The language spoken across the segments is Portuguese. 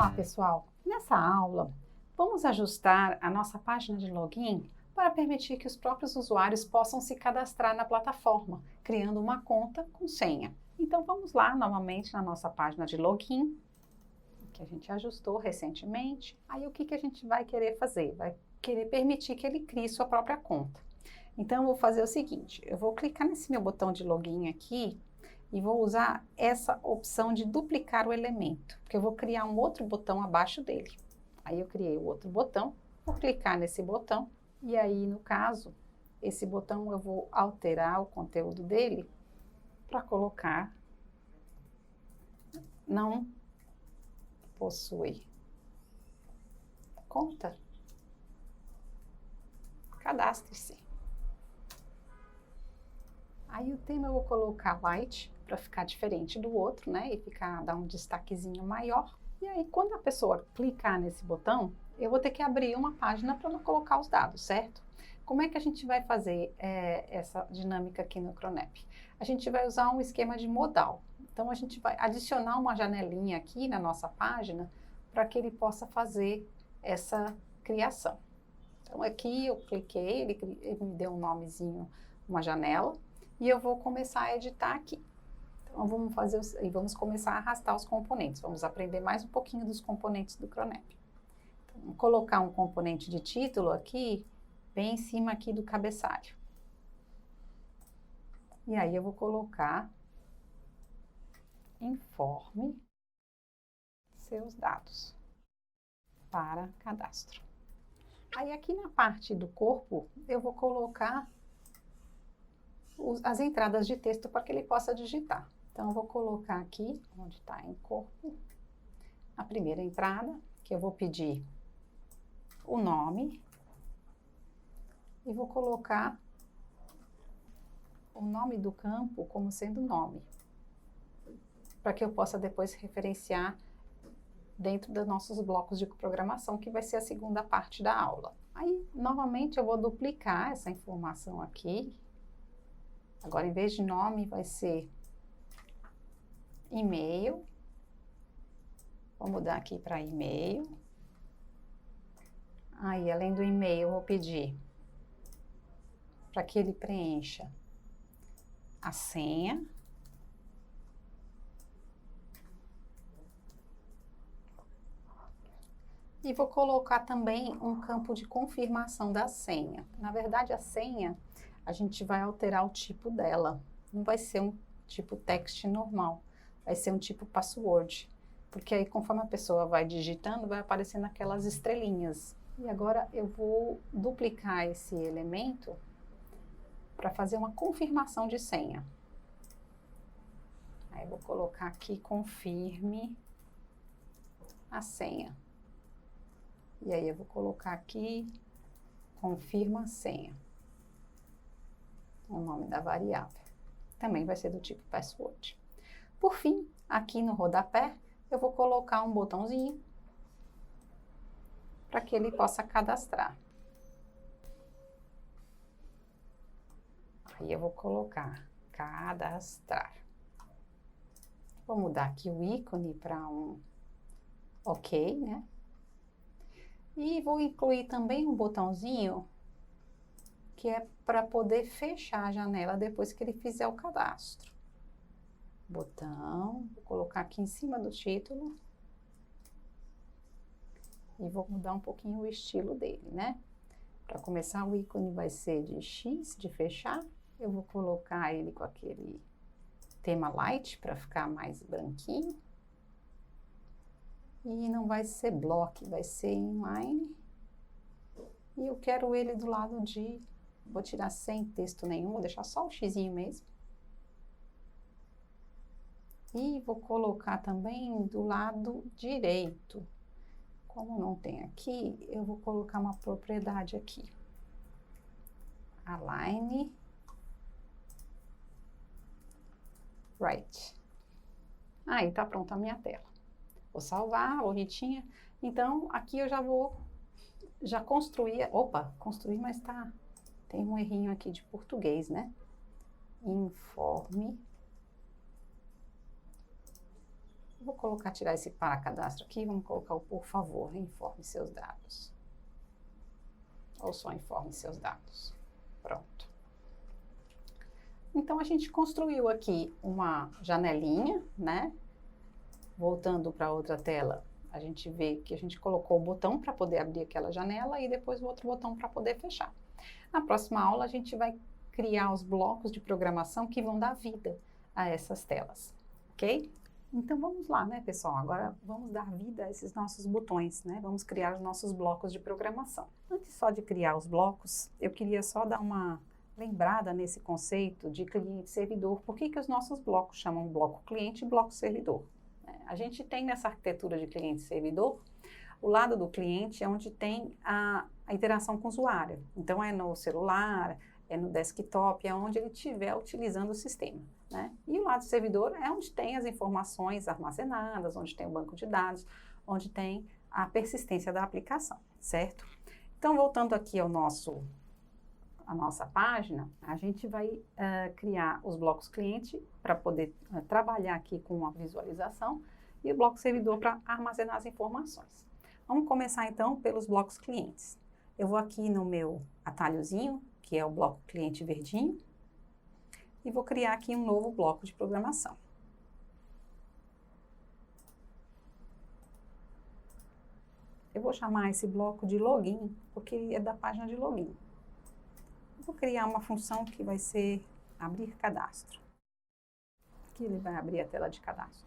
Olá, pessoal! Nessa aula, vamos ajustar a nossa página de login para permitir que os próprios usuários possam se cadastrar na plataforma, criando uma conta com senha. Então, vamos lá novamente na nossa página de login, que a gente ajustou recentemente. Aí, o que a gente vai querer fazer? Vai querer permitir que ele crie sua própria conta. Então, eu vou fazer o seguinte, eu vou clicar nesse meu botão de login aqui, e vou usar essa opção de duplicar o elemento, porque eu vou criar um outro botão abaixo dele. Aí eu criei o outro botão, vou clicar nesse botão, e aí no caso, esse botão eu vou alterar o conteúdo dele para colocar não possui conta, cadastre-se. Aí o tema eu vou colocar light, para ficar diferente do outro, né? E dar um destaquezinho maior. E aí, quando a pessoa clicar nesse botão, eu vou ter que abrir uma página para ela colocar os dados, certo? Como é que a gente vai fazer essa dinâmica aqui no Cronep? A gente vai usar um esquema de modal. Então, a gente vai adicionar uma janelinha aqui na nossa página para que ele possa fazer essa criação. Então, aqui eu cliquei, ele me deu um nomezinho, uma janela, e eu vou começar a editar aqui. Então, vamos começar a arrastar os componentes. Vamos aprender mais um pouquinho dos componentes do Cronep. Então, vou colocar um componente de título aqui, bem em cima aqui do cabeçalho. E aí eu vou colocar informe seus dados para cadastro. Aí aqui na parte do corpo, eu vou colocar as entradas de texto para que ele possa digitar. Então, eu vou colocar aqui, onde está em corpo, a primeira entrada, que eu vou pedir o nome, e vou colocar o nome do campo como sendo nome, para que eu possa depois referenciar dentro dos nossos blocos de programação, que vai ser a segunda parte da aula. Aí, novamente, eu vou duplicar essa informação aqui. Agora, em vez de nome, vai ser e-mail. Vou mudar aqui para e-mail. Aí, além do e-mail, eu vou pedir para que ele preencha a senha. E vou colocar também um campo de confirmação da senha. Na verdade, a senha, a gente vai alterar o tipo dela. Não vai ser um tipo text normal, vai ser um tipo password. Porque aí, conforme a pessoa vai digitando, vai aparecendo aquelas estrelinhas. E agora eu vou duplicar esse elemento para fazer uma confirmação de senha. Aí eu vou colocar aqui, confirme a senha. E aí eu vou colocar aqui, confirma a senha. O nome da variável. Também vai ser do tipo password. Por fim, aqui no rodapé, eu vou colocar um botãozinho para que ele possa cadastrar. Aí eu vou colocar cadastrar. Vou mudar aqui o ícone para um OK, né? E vou incluir também um botãozinho que é para poder fechar a janela depois que ele fizer o cadastro. Botão, vou colocar aqui em cima do título. E vou mudar um pouquinho o estilo dele, né? Para começar, o ícone vai ser de X, de fechar. Eu vou colocar ele com aquele tema light, para ficar mais branquinho. E não vai ser block, vai ser inline. E eu quero ele do lado de... Vou tirar sem texto nenhum, vou deixar só o xizinho mesmo. E vou colocar também do lado direito. Como não tem aqui, eu vou colocar uma propriedade aqui. Align right. Aí tá pronta a minha tela. Vou salvar, bonitinha. Então, aqui eu já construir. Opa, construir, mas tá. Tem um errinho aqui de português, né? Informe Vou colocar, tirar esse para cadastro aqui, vamos colocar o por favor, informe seus dados. Ou só informe seus dados. Pronto. Então, a gente construiu aqui uma janelinha, né? Voltando para outra tela, a gente vê que a gente colocou o botão para poder abrir aquela janela e depois o outro botão para poder fechar. Na próxima aula, a gente vai criar os blocos de programação que vão dar vida a essas telas, ok? Então, vamos lá, né, pessoal? Agora, vamos dar vida a esses nossos botões, né? Vamos criar os nossos blocos de programação. Antes só de criar os blocos, eu queria só dar uma lembrada nesse conceito de cliente-servidor. Por que os nossos blocos chamam bloco cliente e bloco servidor? A gente tem nessa arquitetura de cliente-servidor, o lado do cliente é onde tem a interação com o usuário. Então, é no celular, é no desktop, é onde ele estiver utilizando o sistema, né? E o lado do servidor é onde tem as informações armazenadas, onde tem o banco de dados, onde tem a persistência da aplicação, certo? Então, voltando aqui ao a nossa página, a gente vai criar os blocos cliente para poder trabalhar aqui com a visualização e o bloco servidor para armazenar as informações. Vamos começar então pelos blocos clientes. Eu vou aqui no meu atalhozinho, que é o bloco cliente verdinho, e vou criar aqui um novo bloco de programação. Eu vou chamar esse bloco de login, porque é da página de login. Vou criar uma função que vai ser abrir cadastro. Aqui ele vai abrir a tela de cadastro.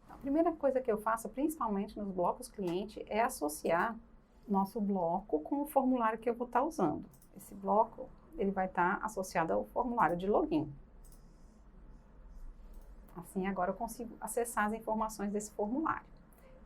A primeira coisa que eu faço, principalmente nos blocos cliente, é associar nosso bloco com o formulário que eu vou estar usando. Esse bloco, ele vai estar associado ao formulário de login. Assim, agora eu consigo acessar as informações desse formulário.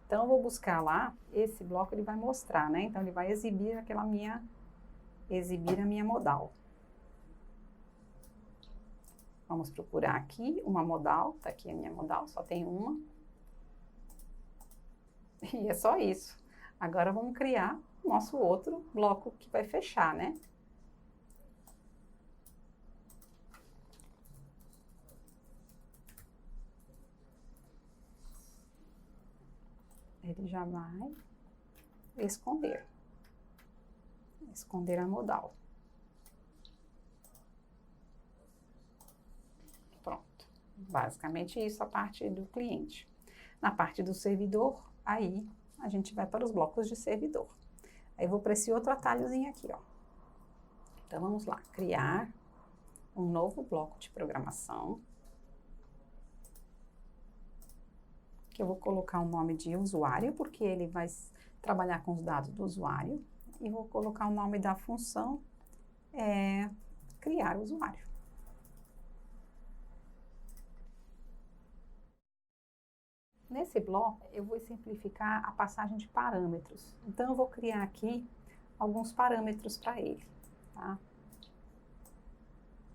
Então, eu vou buscar lá, esse bloco ele vai mostrar, né? Então, ele vai exibir a minha modal. Vamos procurar aqui uma modal, tá aqui a minha modal, só tem uma. E é só isso. Agora vamos criar o nosso outro bloco que vai fechar, né? Ele já vai esconder a modal. Pronto. Basicamente isso a parte do cliente. Na parte do servidor, aí a gente vai para os blocos de servidor. Aí eu vou para esse outro atalhozinho aqui, ó. Então vamos lá, criar um novo bloco de programação. Que eu vou colocar o nome de usuário, porque ele vai trabalhar com os dados do usuário. E vou colocar o nome da função, criar usuário. Nesse bloco, eu vou simplificar a passagem de parâmetros. Então, eu vou criar aqui alguns parâmetros para ele, tá?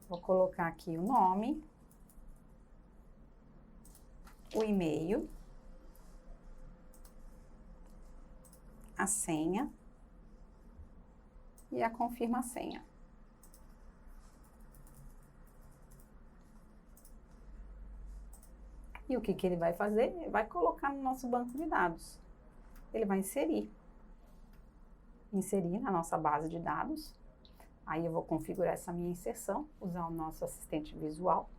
Vou colocar aqui o nome, o e-mail, a senha e a confirma a senha. E o que ele vai fazer? Ele vai colocar no nosso banco de dados. Ele vai inserir na nossa base de dados. Aí eu vou configurar essa minha inserção, usar o nosso assistente visual,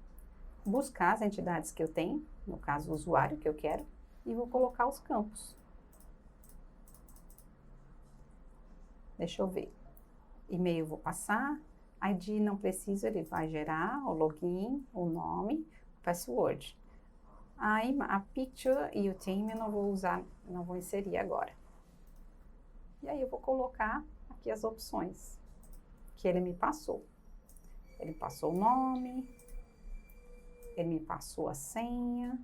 buscar as entidades que eu tenho, no caso o usuário que eu quero, e vou colocar os campos. Deixa eu ver. E-mail eu vou passar, ID não preciso, ele vai gerar o login, o nome, o password. Aí a picture e o theme eu não vou usar, não vou inserir agora. E aí eu vou colocar aqui as opções que ele me passou. Ele passou o nome, ele me passou a senha,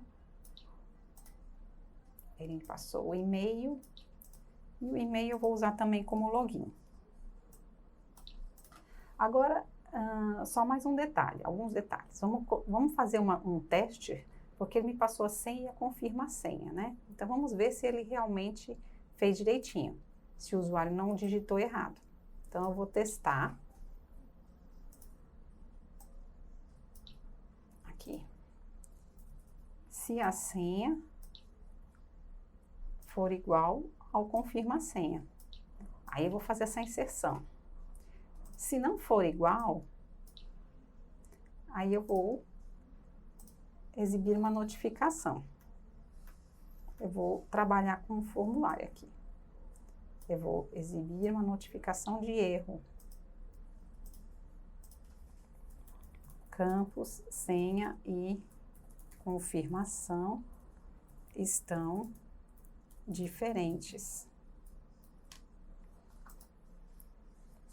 ele me passou o e-mail, e o e-mail eu vou usar também como login. Agora, só mais um detalhe, alguns detalhes. Vamos fazer um teste, porque ele me passou a senha e a confirma a senha, né? Então, vamos ver se ele realmente fez direitinho, se o usuário não digitou errado. Então, eu vou testar. Aqui. se a senha for igual ao confirma a senha. Aí eu vou fazer essa inserção. Se não for igual, aí eu vou exibir uma notificação. Eu vou trabalhar com um formulário aqui. Eu vou exibir uma notificação de erro. Campos, senha e confirmação estão diferentes.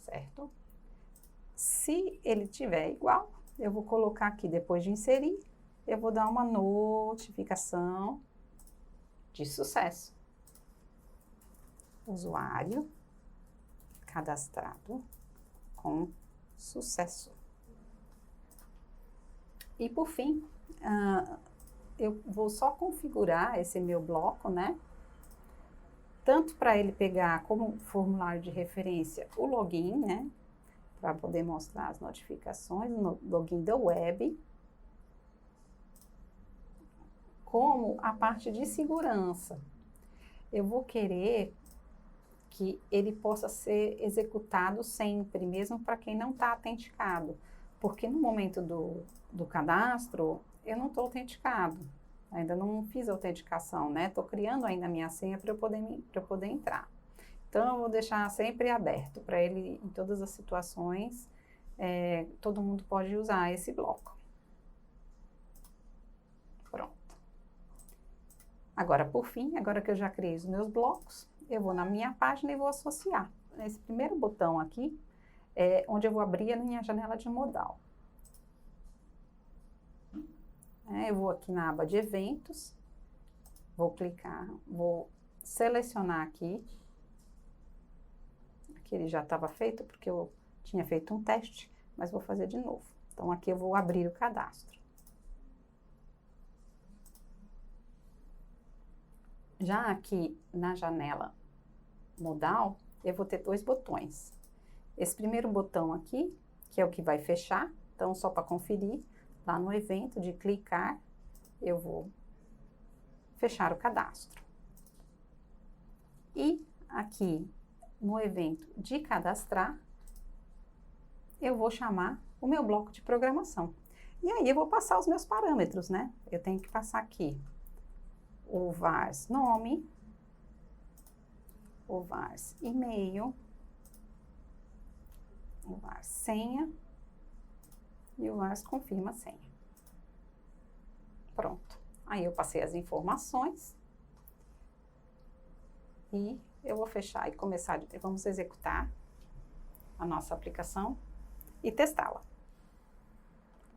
Certo? Se ele tiver igual, eu vou colocar aqui, depois de inserir, eu vou dar uma notificação de sucesso. Usuário cadastrado com sucesso. E por fim, eu vou só configurar esse meu bloco, né? Tanto para ele pegar como formulário de referência o login, né? Para poder mostrar as notificações no login da web, como a parte de segurança. Eu vou querer que ele possa ser executado sempre, mesmo para quem não está autenticado, porque no momento do cadastro, eu não estou autenticado, ainda não fiz a autenticação, né? Estou criando ainda a minha senha para eu poder entrar. Então, eu vou deixar sempre aberto para ele, em todas as situações, todo mundo pode usar esse bloco. Pronto. Agora, por fim, agora que eu já criei os meus blocos, eu vou na minha página e vou associar. Esse primeiro botão aqui é onde eu vou abrir a minha janela de modal. Eu vou aqui na aba de eventos, vou clicar, vou selecionar aqui. Aqui ele já estava feito porque eu tinha feito um teste, mas vou fazer de novo. Então aqui eu vou abrir o cadastro. Já aqui na janela modal, eu vou ter dois botões. Esse primeiro botão aqui, que é o que vai fechar, então só para conferir, lá no evento de clicar, eu vou fechar o cadastro. E aqui no evento de cadastrar, eu vou chamar o meu bloco de programação. E aí eu vou passar os meus parâmetros, né? Eu tenho que passar aqui o vars nome, o vars e-mail, o vars senha e o vars confirma senha. Pronto. Aí eu passei as informações e eu vou fechar e começar, vamos executar a nossa aplicação e testá-la.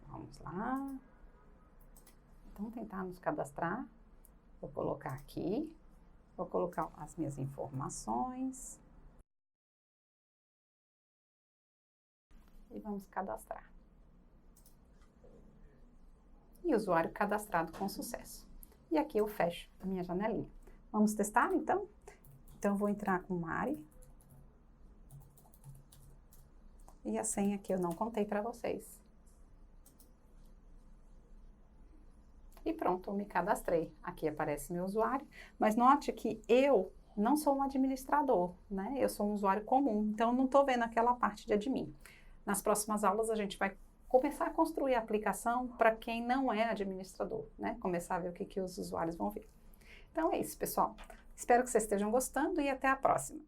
Vamos lá. Então, tentar nos cadastrar. Vou colocar aqui, vou colocar as minhas informações. E vamos cadastrar. E usuário cadastrado com sucesso. E aqui eu fecho a minha janelinha. Vamos testar, então? Então, eu vou entrar com Mari. E a senha que eu não contei para vocês. E pronto, eu me cadastrei. Aqui aparece meu usuário, mas note que eu não sou um administrador, né? Eu sou um usuário comum, então eu não estou vendo aquela parte de admin. Nas próximas aulas a gente vai começar a construir a aplicação para quem não é administrador, né? Começar a ver o que os usuários vão ver. Então é isso, pessoal. Espero que vocês estejam gostando e até a próxima.